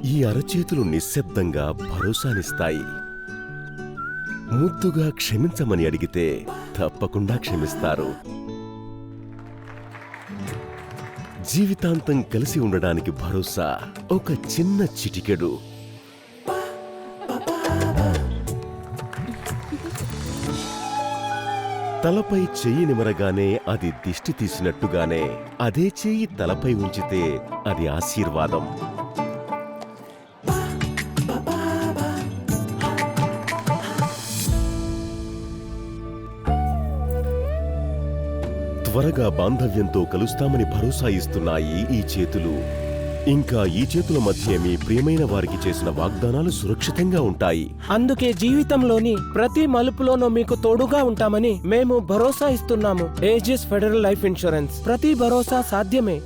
ఈ అరచేతులు నిశ్శబ్దంగా భరోసానిస్తాయి. ముద్దుగా క్షమించమని అడిగితే తప్పకుండా క్షమిస్తారు. జీవితాంతం కలిసి ఉండడానికి భరోసా ఒక చిన్న చిటికెడు. తలపై చెయ్యి నిమరగానే అది దిష్టి తీసినట్టుగానే అదే చెయ్యి తలపై ఉంచితే అది ఆశీర్వాదం. త్వరగా బాంధవ్యంతో కలుస్తామని భరోసా ఇస్తున్నాయి ఈ చేతులు. ఇంకా ఈ చేతుల మధ్య మీ ప్రియమైన వారికి చేసిన వాగ్దానాలు సురక్షితంగా ఉంటాయి. అందుకే జీవితంలోని ప్రతి మలుపులోనూ మీకు తోడుగా ఉంటామని మేము భరోసా ఇస్తున్నాము. Aegis federal life insurance. ప్రతి భరోసా సాధ్యమే.